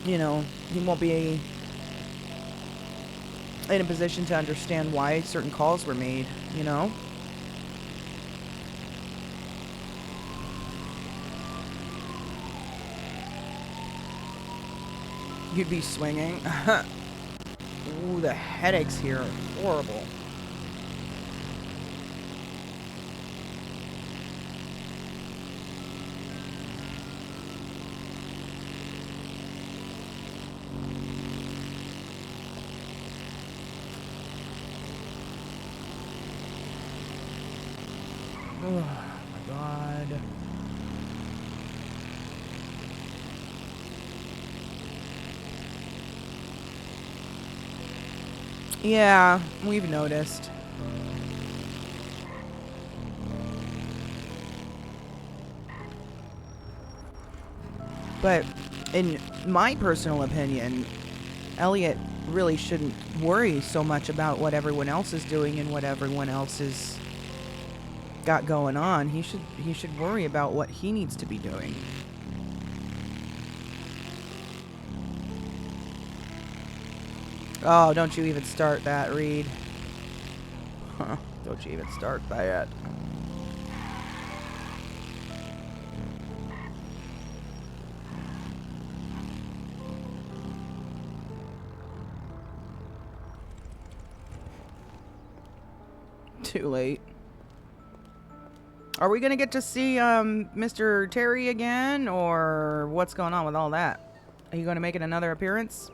you know, he won't be in a position to understand why certain calls were made, you know? You'd be swinging. Ooh, the headaches here are horrible. Oh my god. Yeah, we've noticed. But in my personal opinion, Elliot really shouldn't worry so much about what everyone else is doing and what everyone else is got going on. He should worry about what he needs to be doing. Oh, don't you even start that, Reed. Huh, don't you even start that. Too late. Are we gonna get to see Mr. Terry again, or what's going on with all that? Are you gonna make it another appearance?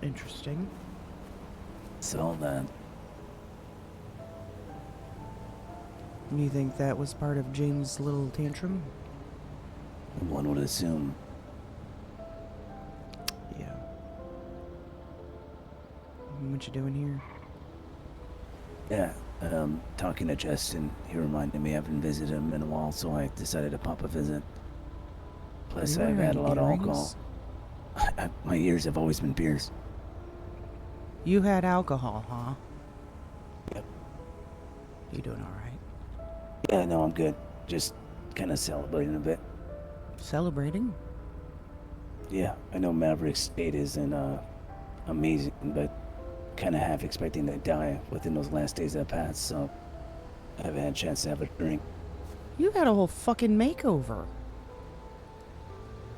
Interesting. So then, You think that was part of James' little tantrum? one would assume. Yeah. What you doing here? Yeah, talking to Justin, he reminded me I haven't visited him in a while, so I decided to pop a visit. Plus, I've had a lot of alcohol. My ears have always been beers. You had alcohol, huh? Yep. You doing alright? Yeah, no, I'm good. Just kind of celebrating a bit. Celebrating? Yeah, I know Maverick's state isn't amazing, but kind of half expecting to die within those last days that passed, so I haven't had a chance to have a drink. You had a whole fucking makeover.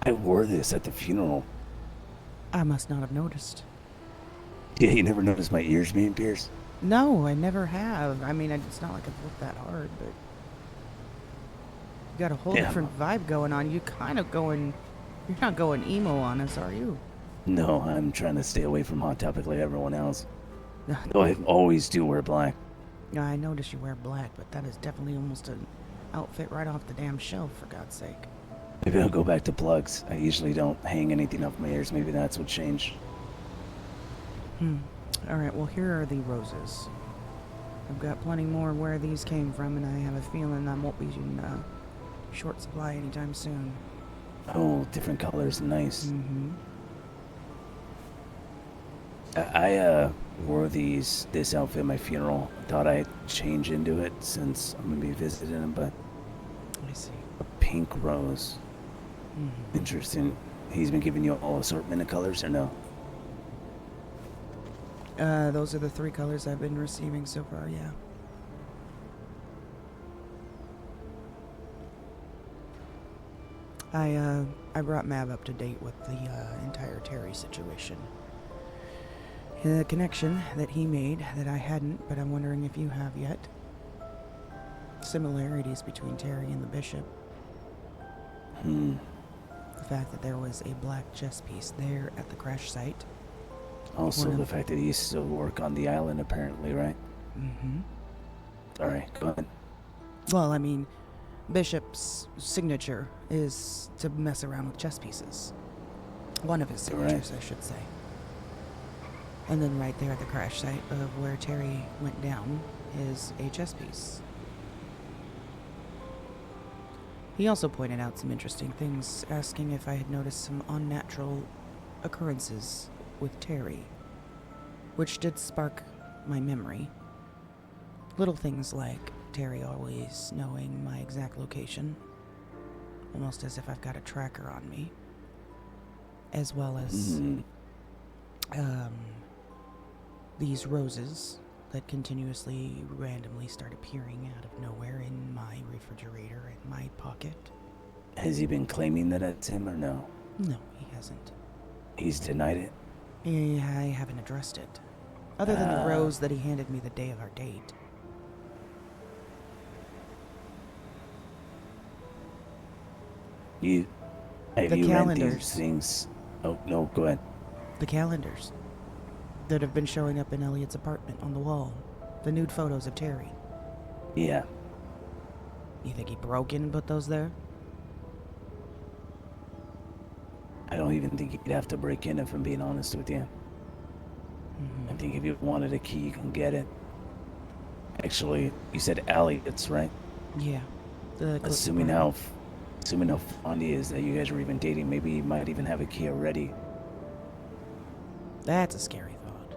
I wore this at the funeral. I must not have noticed. Yeah, you never noticed my ears being pierced? No, I never have. I mean, it's not like I've looked that hard, but you got a whole different vibe going on. You kind of going, you're not going emo on us, are you? No, I'm trying to stay away from Hot Topic like everyone else. Though I always do wear black. Yeah, I notice you wear black, but that is definitely almost an outfit right off the damn shelf, for God's sake. Maybe I'll go back to plugs. I usually don't hang anything off my ears. Maybe that's what changed. Alright, well, here are the roses. I've got plenty more where these came from, and I have a feeling I won't be in short supply anytime soon. Oh, different colors. Nice. Mm-hmm. I wore this outfit at my funeral. Thought I'd change into it since I'm going to be visiting him, but I see. a pink rose. Mm-hmm. Interesting. He's been giving you all assortment of colors or no? Those are the 3 colors I've been receiving so far, yeah. I brought Mav up to date with the entire Terry situation. The connection that he made that I hadn't, but I'm wondering if you have yet. Similarities between Terry and the Bishop. The fact that there was a black chess piece there at the crash site. Also, the fact that he used to work on the island, apparently, right? Mm-hmm. Alright, go ahead. Well, I mean, Bishop's signature is to mess around with chess pieces. One of his signatures, I should say. And then right there at the crash site of where Terry went down is HS piece. He also pointed out some interesting things, asking if I had noticed some unnatural occurrences with Terry, which did spark my memory. Little things like Terry always knowing my exact location, almost as if I've got a tracker on me, as well as these roses that continuously randomly start appearing out of nowhere in my refrigerator and my pocket. Has he been claiming that it's him or no? No, he hasn't. He's denied it? I haven't addressed it. Other than the rose that he handed me the day of our date. Have The you read calendars. these things? Oh, no, go ahead. The calendars that have been showing up in Elliot's apartment on the wall. The nude photos of Terry. Yeah. You think he broke in and put those there? I don't even think you'd have to break in, if I'm being honest with you. I think if you wanted a key, you can get it. Actually, you said Elliot's, right? Yeah. Assuming how fond he is that you guys were even dating, maybe he might even have a key already. That's a scary thought.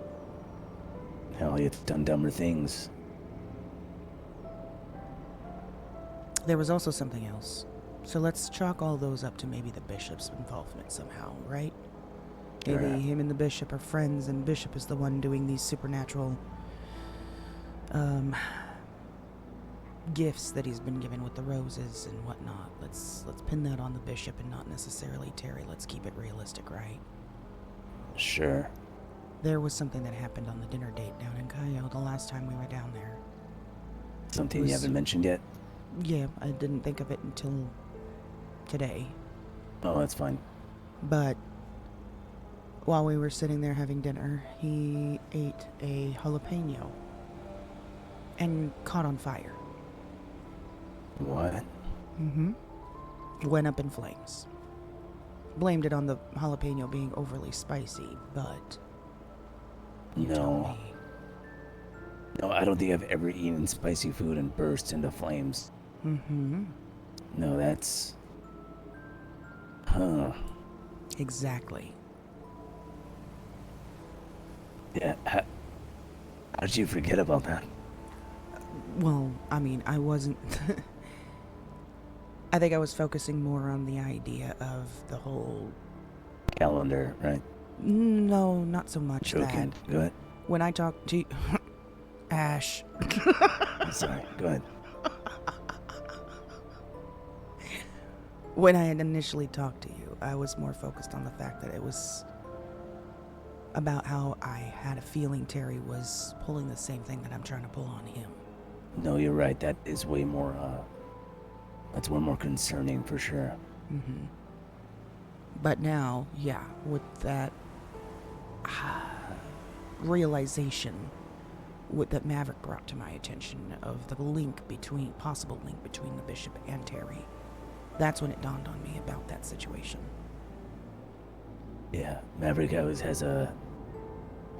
Elliot's done dumber things. There was also something else. So let's chalk all those up to maybe the Bishop's involvement somehow, right? Maybe Right. him and the Bishop are friends, and Bishop is the one doing these supernatural gifts that he's been given with the roses and whatnot. Let's pin that on the Bishop and not necessarily Terry. Let's keep it realistic, right? Sure. There was something that happened on the dinner date down in Cayo the last time we were down there. Something you haven't mentioned yet? Yeah, I didn't think of it until today. Oh, that's fine. But while we were sitting there having dinner, he ate a jalapeno and caught on fire. What? Went up in flames. Blamed it on the jalapeno being overly spicy, but you tell No. me. No, I don't think I've ever eaten spicy food and burst into flames. No, that's... Huh. Exactly. Yeah, how did you forget about that? Well, I mean, I wasn't... I think I was focusing more on the idea of the whole... Calendar, right? No, not so much Joking. that. Go ahead. When I talked to... Ash. I'm sorry. Go ahead. When I had initially talked to you, I was more focused on the fact that it was about how I had a feeling Terry was pulling the same thing that I'm trying to pull on him. No, you're right. That is way more, that's way more concerning for sure. But now, yeah, with that realization that Maverick brought to my attention of the possible link between the Bishop and Terry, that's when it dawned on me about that situation. Yeah, Maverick always has a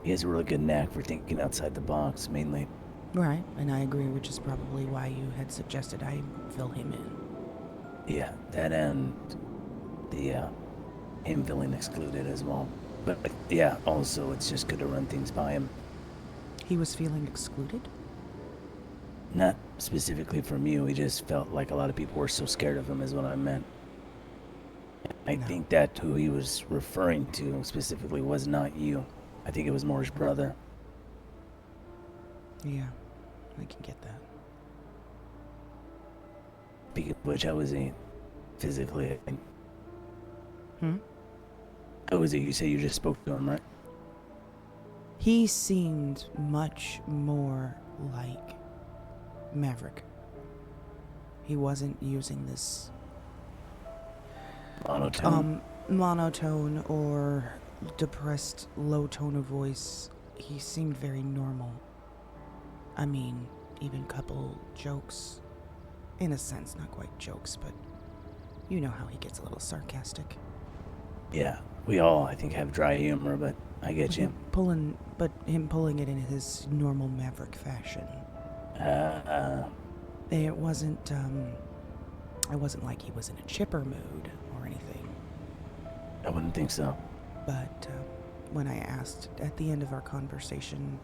really good knack for thinking outside the box, mainly. Right, and I agree, which is probably why you had suggested I fill him in. Yeah, that and the, him feeling excluded as well. But, yeah, also it's just good to run things by him. He was feeling excluded? Not specifically from you, he just felt like a lot of people were so scared of him is what I meant. I think that who he was referring to specifically was not you. I think it was more his brother. Yeah, I can get that. Speaking of which, how was he physically? How was he? You say you just spoke to him, right? He seemed much more like Maverick. He wasn't using this monotone or depressed low tone of voice. He seemed very normal. I mean, even couple jokes. In a sense, not quite jokes, but you know how he gets a little sarcastic. Yeah, we all, I think, have dry humor, but I get you. Him pulling it in his normal maverick fashion. It wasn't like he was in a chipper mood or anything. I wouldn't think so. But when I asked at the end of our conversation